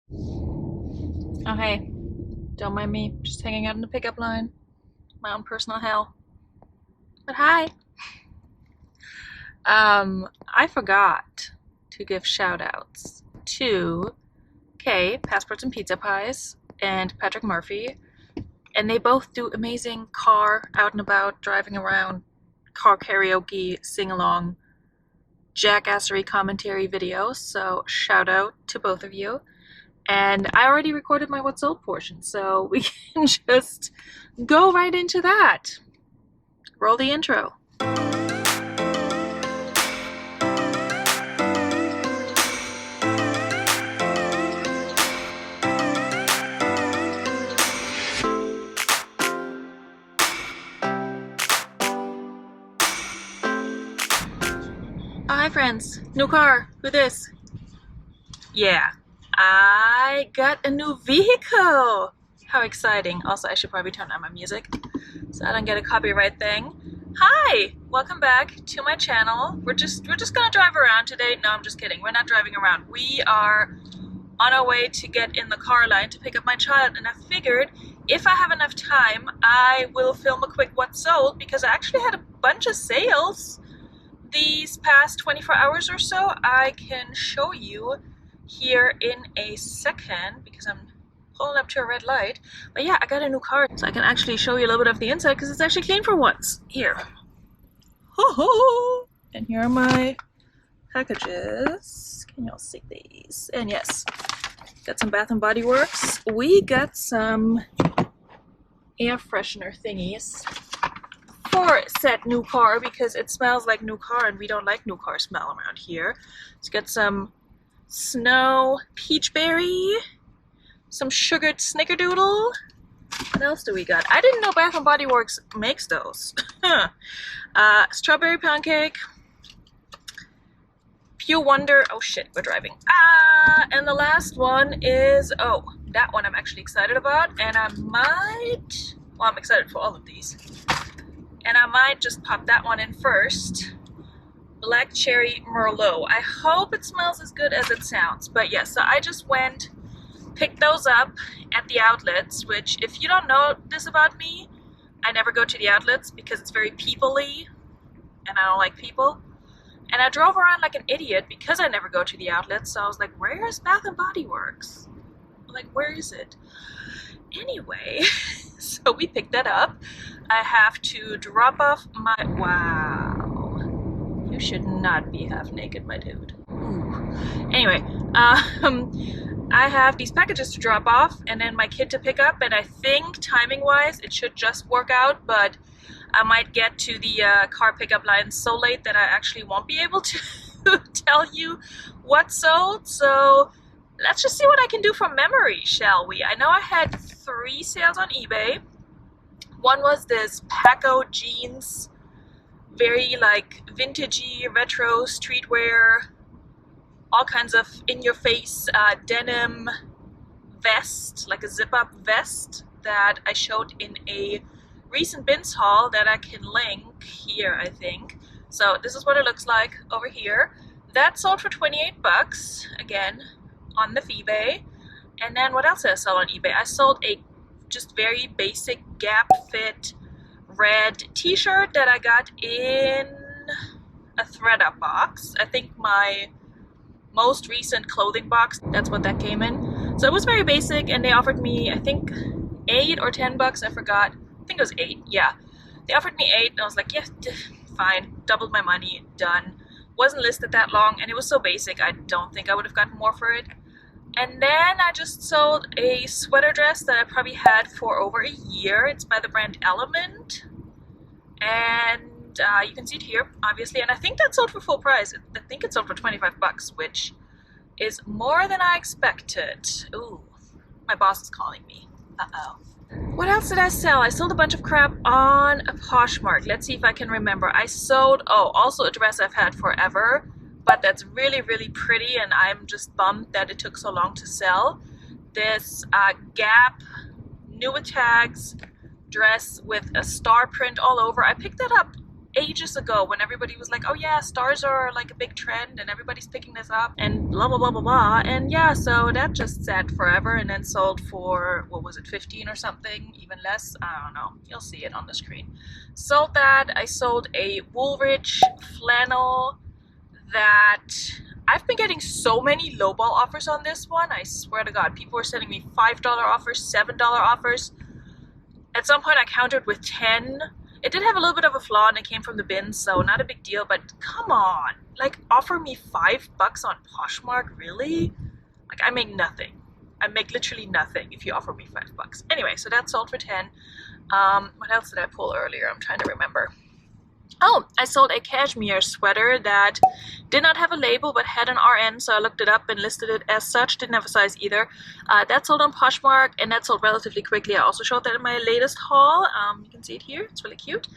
Oh hey, don't mind me, just hanging out in the pickup line. My own personal hell. But hi. I forgot to give shout outs to Kay, Passports and Pizza Pies, and Patrick Murphy. And they both do amazing car out and about, driving around, car karaoke, sing along, jackassery commentary videos. So shout out to both of you. And I already recorded my What's Sold portion, so we can just go right into that. Roll the intro. Hi friends, new car, who this? Yeah, I got a new vehicle. How exciting. Also, I should probably turn on my music so I don't get a copyright thing. Hi, welcome back to my channel. We're just gonna drive around today. No, I'm just kidding. We're not driving around. We are on our way to get in the car line to pick up my child, and I figured if I have enough time, I will film a quick What's Sold because I actually had a bunch of sales these past 24 hours or so. I can show you here in a second because I'm pulling up to a red light. But yeah, I got a new car, so I can actually show you a little bit of the inside because it's actually clean for once. Here. Ho ho! And here are my packages. Can y'all see these? And yes, got some Bath and Body Works. We got some air freshener thingies for said new car because it smells like new car and we don't like new car smell around here. Let's get some snow peach berry, some sugared snickerdoodle. What else do we got? I didn't know Bath and Body Works makes those. Strawberry pound cake, Pure Wonder. Oh shit, we're driving. And the last one is, oh, that one I'm actually excited about, and I'm excited for all of these. And I might just pop that one in first. Black Cherry Merlot. I hope it smells as good as it sounds. But yes, so I just went, picked those up at the outlets, which if you don't know this about me, I never go to the outlets because it's very people-y and I don't like people. And I drove around like an idiot because I never go to the outlets, so I was like, where is Bath and Body Works? Like, where is it? Anyway, so we picked that up. I have to drop off my... Wow. You should not be half naked, my dude. Ooh. Anyway, I have these packages to drop off and then my kid to pick up, and I think timing-wise it should just work out, but I might get to the car pickup line so late that I actually won't be able to tell you what's sold, so let's just see what I can do from memory, shall we? I know I had 3 sales on eBay. One was this Paco jeans, very like vintagey, retro, streetwear, all kinds of in-your-face denim vest, like a zip-up vest that I showed in a recent bins haul that I can link here, I think. So this is what it looks like over here. That sold for 28 bucks, again, on the eBay. And then what else did I sell on eBay? I sold a just very basic Gap fit red t-shirt that I got in a ThredUp box. I think my most recent clothing box, that's what that came in. So it was very basic and they offered me, I think 8 or 10 bucks, I forgot. I think it was 8, yeah. They offered me 8 and I was like, yeah, fine, doubled my money, done. Wasn't listed that long and it was so basic, I don't think I would have gotten more for it. And then I just sold a sweater dress that I probably had for over a year. It's by the brand Element. And you can see it here, obviously. And I think that sold for full price. I think it sold for 25 bucks, which is more than I expected. Ooh, my boss is calling me. Uh-oh. What else did I sell? I sold a bunch of crap on a Poshmark. Let's see if I can remember. I sold, oh, also a dress I've had forever, but that's really, really pretty, and I'm just bummed that it took so long to sell. This Gap new with tags dress with a star print all over. I picked that up ages ago when everybody was like, oh yeah, stars are like a big trend and everybody's picking this up and blah blah blah blah blah. And yeah, so that just sat forever and then sold for, what was it, 15 or something, even less, I don't know, you'll see it on the screen. Sold that. I sold a Woolrich flannel that I've been getting so many lowball offers on this one. I swear to God, people were sending me $5 offers, $7 offers. At some point I countered with 10. It did have a little bit of a flaw and it came from the bin, so not a big deal, but come on. Like, offer me $5 on Poshmark, really? Like, I make nothing. I make literally nothing if you offer me $5. Anyway, so that sold for 10. What else did I pull earlier? I'm trying to remember. Oh, I sold a cashmere sweater that did not have a label but had an RN, so I looked it up and listed it as such. Didn't have a size either. That sold on Poshmark and that sold relatively quickly. I also showed that in my latest haul. You can see it here. It's really cute.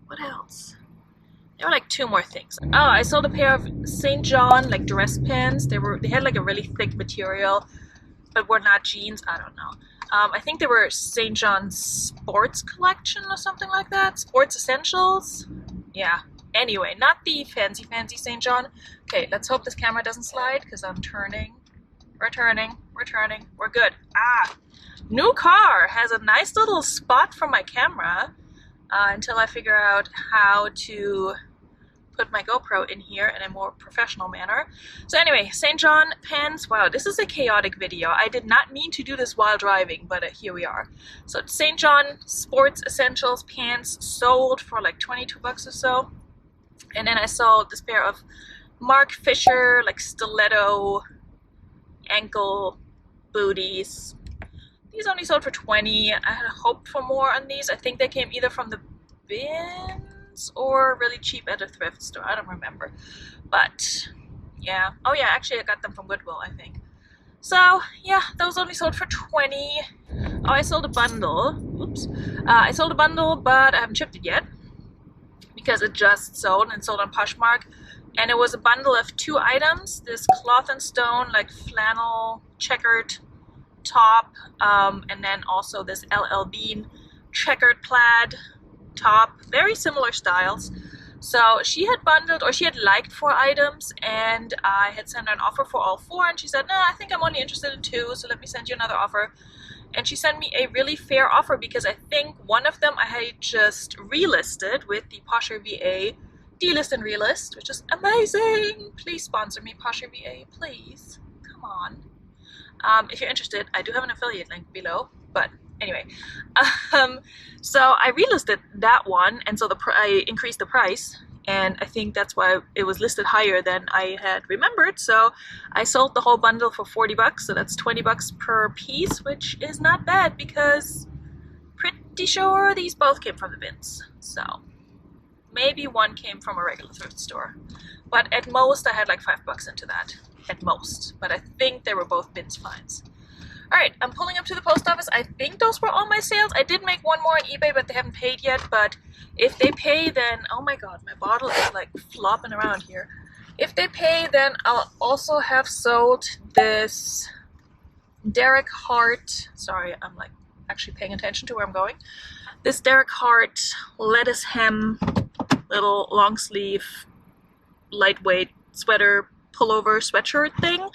What else? There were like 2 more things. Oh, I sold a pair of St. John like dress pants. They had like a really thick material, but were not jeans. I don't know. I think they were St. John's Sports Collection or something like that. Sports Essentials. Yeah. Anyway, not the fancy St. John. Okay, let's hope this camera doesn't slide because I'm turning. We're turning. We're good. New car has a nice little spot for my camera until I figure out how to put my GoPro in here in a more professional manner. So anyway, St. John pants. Wow, this is a chaotic video. I did not mean to do this while driving, but here we are. So St. John Sports Essentials pants sold for like 22 bucks or so. And then I sold this pair of Mark Fisher like stiletto ankle booties. These only sold for 20. I had hoped for more on these. I think they came either from the bin or really cheap at a thrift store. I don't remember, but yeah. Oh yeah, actually I got them from Goodwill, I think. So yeah, those only sold for 20. Oh, I sold a bundle. Oops. I sold a bundle, but I haven't shipped it yet because it just sold and sold on Poshmark. And it was a bundle of 2 items: this cloth and stone like flannel checkered top, and then also this LL Bean checkered plaid top, very similar styles. So she had bundled, or she had liked 4 items, and I had sent her an offer for all 4, and she said, nah, I think I'm only interested in 2, so let me send you another offer. And she sent me a really fair offer because I think one of them I had just relisted with the Posher VA delist and relist, which is amazing. Please sponsor me, Posher VA, please. Come on. If you're interested, I do have an affiliate link below, but anyway, so I relisted that one, and so I increased the price, and I think that's why it was listed higher than I had remembered. So I sold the whole bundle for 40 bucks, so that's 20 bucks per piece, which is not bad because pretty sure these both came from the bins. So maybe one came from a regular thrift store, but at most I had like 5 bucks into that, at most, but I think they were both bins finds. Alright, I'm pulling up to the post office. I think those were all my sales. I did make one more on eBay, but they haven't paid yet. But if they pay, then... Oh my god, my bottle is like flopping around here. If they pay, then I'll also have sold this Derek Hart... Sorry, I'm like actually paying attention to where I'm going. This Derek Hart lettuce hem, little long sleeve, lightweight sweater, pullover sweatshirt thing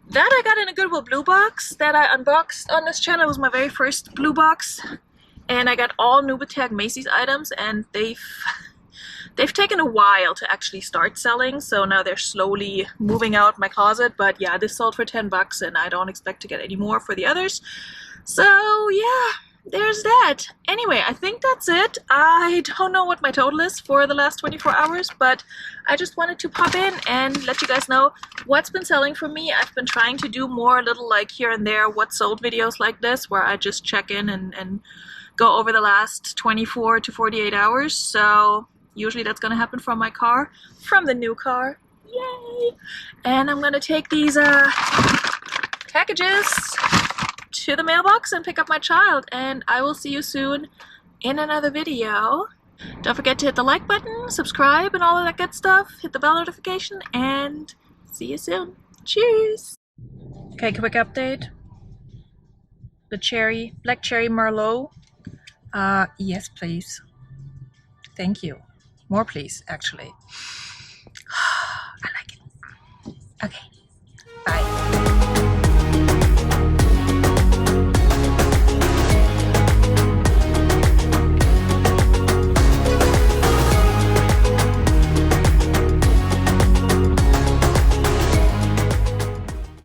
that I got in a Goodwill blue box that I unboxed on this channel. It was my very first blue box, and I got all Nubatag Macy's items, and they've taken a while to actually start selling, so now they're slowly moving out my closet. But yeah, this sold for 10 bucks and I don't expect to get any more for the others. So yeah, there's that. Anyway, I think that's it. I don't know what my total is for the last 24 hours, but I just wanted to pop in and let you guys know what's been selling for me. I've been trying to do more little like here and there what sold videos like this, where I just check in and go over the last 24 to 48 hours. So usually that's going to happen from my car, from the new car. Yay! And I'm going to take these packages to the mailbox and pick up my child, and I will see you soon in another video. Don't forget to hit the like button, subscribe, and all of that good stuff. Hit the bell notification, and see you soon. Cheers! Okay, quick update. The black cherry Merlot. Yes, please. Thank you. More, please, actually. I like it. Okay, bye.